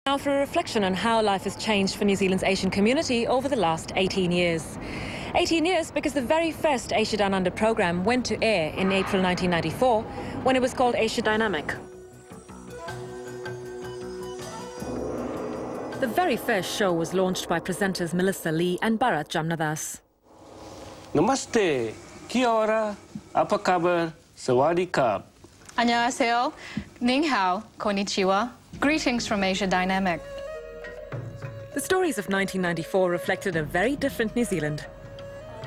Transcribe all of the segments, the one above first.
Now for a reflection on how life has changed for New Zealand's Asian community over the last 18 years. 18 years because the very first Asia Downunder programme went to air in April 1994 when it was called Asia Dynamic. The very first show was launched by presenters Melissa Lee and Bharat Jamnadas. Namaste, kia ora, apa kabar, sawadee krap. Annyeonghaseyo, ning hao, konnichiwa. Greetings from Asia Dynamic. The stories of 1994 reflected a very different New Zealand.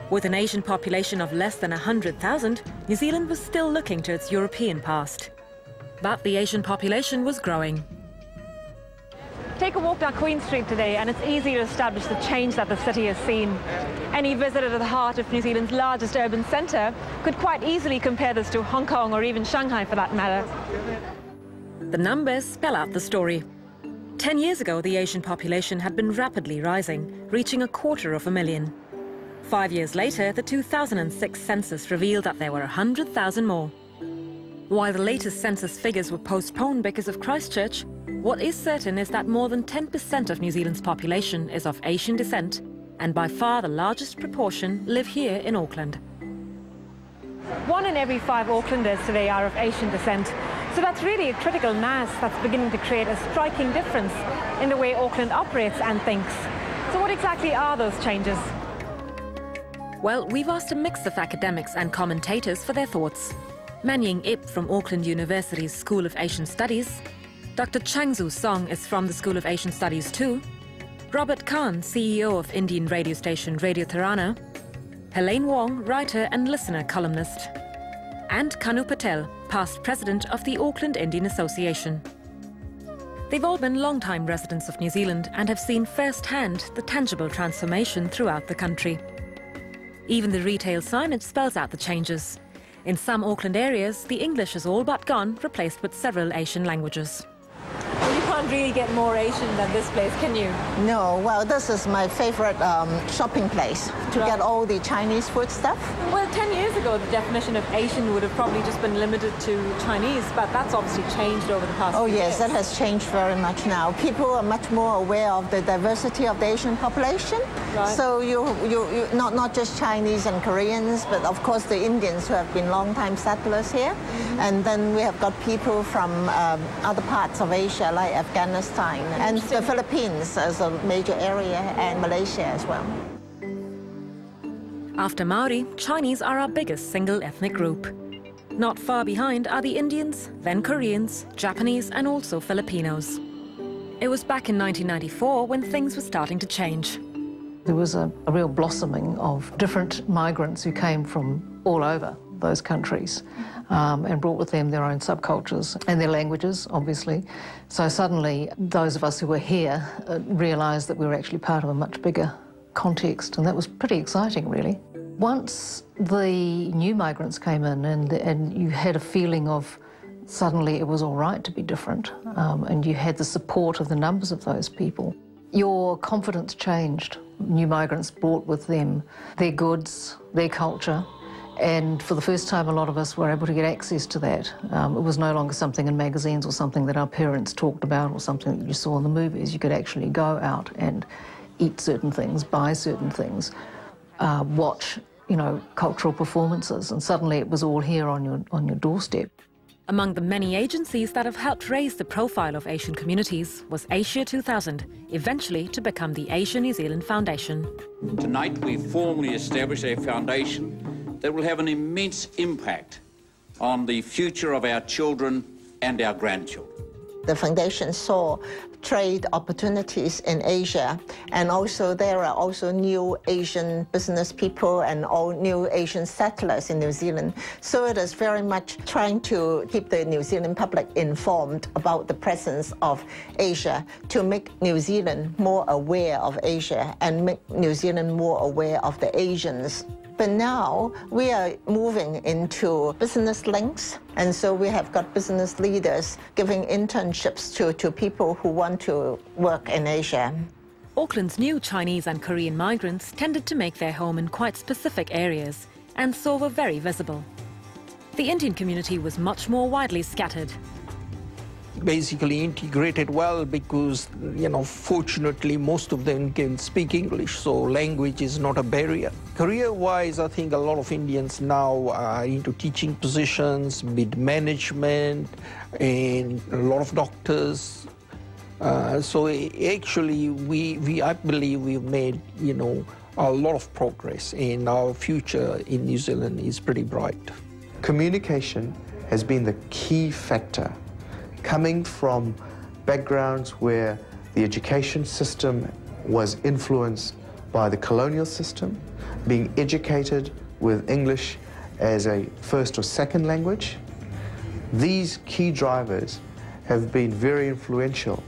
With an Asian population of less than 100,000, New Zealand was still looking to its European past. But the Asian population was growing. Take a walk down Queen Street today and it's easy to establish the change that the city has seen. Any visitor to the heart of New Zealand's largest urban centre could quite easily compare this to Hong Kong or even Shanghai for that matter. The numbers spell out the story. 10 years ago, the Asian population had been rapidly rising, reaching 250,000. 5 years later, the 2006 census revealed that there were 100,000 more. While the latest census figures were postponed because of Christchurch, what is certain is that more than 10% of New Zealand's population is of Asian descent, and by far the largest proportion live here in Auckland. 1 in every 5 Aucklanders today are of Asian descent, so that's really a critical mass that's beginning to create a striking difference in the way Auckland operates and thinks. So what exactly are those changes? Well, we've asked a mix of academics and commentators for their thoughts. Manying Ip from Auckland University's School of Asian Studies, Dr. Changzu Song is from the School of Asian Studies too, Robert Khan, CEO of Indian radio station Radio Tirana, Helene Wong, writer and listener columnist, and Kanu Patel, past president of the Auckland Indian Association. They've all been long-time residents of New Zealand and have seen firsthand the tangible transformation throughout the country. Even the retail signage spells out the changes. In some Auckland areas, the English is all but gone, replaced with several Asian languages. Well, you can't really get more Asian than this place, can you? No, well, this is my favorite shopping place to get all the Chinese food stuff. Well, 10 years ago, the definition of Asian would have probably just been limited to Chinese, but that's obviously changed over the past few years. Yes, that has changed very much now. People are much more aware of the diversity of the Asian population. Right. So you not just Chinese and Koreans, but of course the Indians who have been long-time settlers here. And then we have got people from other parts of Asia, like Afghanistan, and the Philippines as a major area, and Malaysia as well. After Maori, Chinese are our biggest single ethnic group. Not far behind are the Indians, then Koreans, Japanese and also Filipinos. It was back in 1994 when things were starting to change. There was a real blossoming of different migrants who came from all over those countries and brought with them their own subcultures and their languages, obviously. So suddenly those of us who were here realised that we were actually part of a much bigger context, and that was pretty exciting, really. Once the new migrants came in and you had a feeling of suddenly it was all right to be different, and you had the support of the numbers of those people, your confidence changed. New migrants brought with them their goods, their culture, and for the first time a lot of us were able to get access to that. It was no longer something in magazines or something that our parents talked about or something that you saw in the movies. You could actually go out and eat certain things, buy certain things, watch, cultural performances, and suddenly it was all here on your doorstep. Among the many agencies that have helped raise the profile of Asian communities was Asia 2000, eventually to become the Asia New Zealand Foundation. Tonight we formally establish a foundation that will have an immense impact on the future of our children and our grandchildren. The foundation saw trade opportunities in Asia, and also there are also new Asian business people and all new Asian settlers in New Zealand. So it is very much trying to keep the New Zealand public informed about the presence of Asia, to make New Zealand more aware of Asia and make New Zealand more aware of the Asians. But now we are moving into business links, and so we have got business leaders giving internships to people who want to work in Asia. Auckland's new Chinese and Korean migrants tended to make their home in quite specific areas, and so were very visible. The Indian community was much more widely scattered. basically integrated well because, you know, fortunately most of them can speak English, so language is not a barrier. Career-wise, I think a lot of Indians now are into teaching positions, mid-management, and a lot of doctors. So actually, I believe we've made, you know, a lot of progress, and our future in New Zealand is pretty bright. Communication has been the key factor. Coming from backgrounds where the education system was influenced by the colonial system, being educated with English as a first or second language, these key drivers have been very influential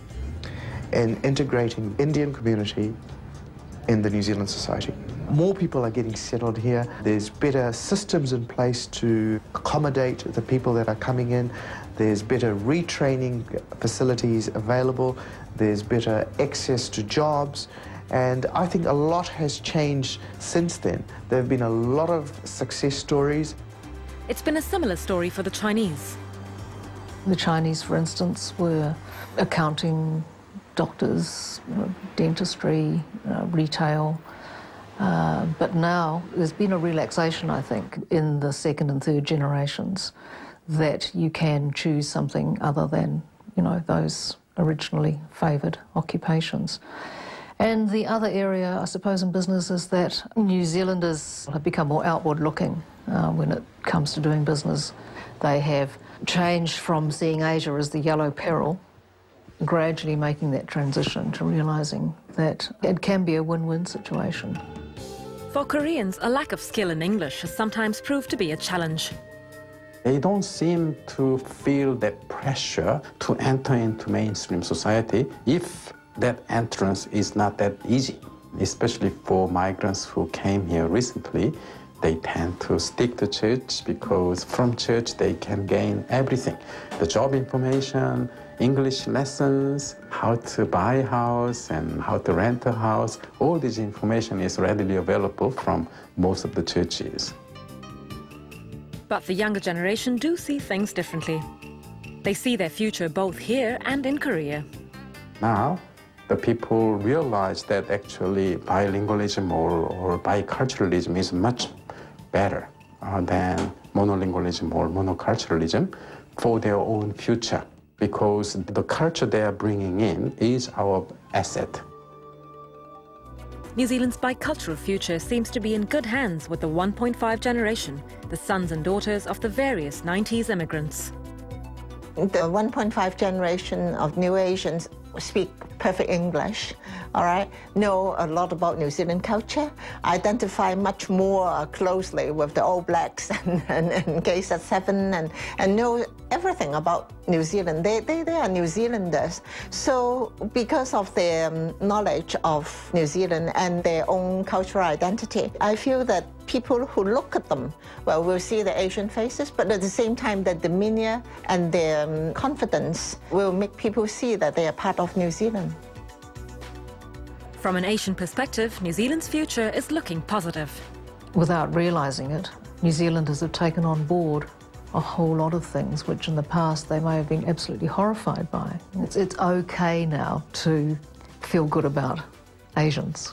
in integrating Indian community in the New Zealand society. More people are getting settled here. There's better systems in place to accommodate the people that are coming in. There's better retraining facilities available. There's better access to jobs. And I think a lot has changed since then. There have been a lot of success stories. It's been a similar story for the Chinese. The Chinese, for instance, were accounting, doctors, dentistry, retail. But now there's been a relaxation, I think, in the second and third generations that you can choose something other than, you know, those originally favoured occupations. And the other area, I suppose, in business is that New Zealanders have become more outward-looking when it comes to doing business. They have changed from seeing Asia as the yellow peril, gradually making that transition to realising that it can be a win-win situation. For Koreans, a lack of skill in English has sometimes proved to be a challenge. They don't seem to feel that pressure to enter into mainstream society if that entrance is not that easy. Especially for migrants who came here recently, they tend to stick to church because from church they can gain everything. The job information, English lessons, how to buy a house and how to rent a house, all this information is readily available from most of the churches. But the younger generation do see things differently. They see their future both here and in Korea. Now, the people realize that actually bilingualism or biculturalism is much better than monolingualism or monoculturalism for their own future, because the culture they are bringing in is our asset. New Zealand's bicultural future seems to be in good hands with the 1.5 generation, the sons and daughters of the various 90s immigrants. The 1.5 generation of new Asians speak perfect English, all right, know a lot about New Zealand culture, identify much more closely with the All Blacks and KZ7 and know everything about New Zealand. They are New Zealanders. So because of their knowledge of New Zealand and their own cultural identity, I feel that people who look at them, well, will see the Asian faces, but at the same time, their demeanor and their confidence will make people see that they are part of New Zealand. From an Asian perspective, New Zealand's future is looking positive. Without realising it, New Zealanders have taken on board a whole lot of things which in the past they may have been absolutely horrified by. It's okay now to feel good about Asians.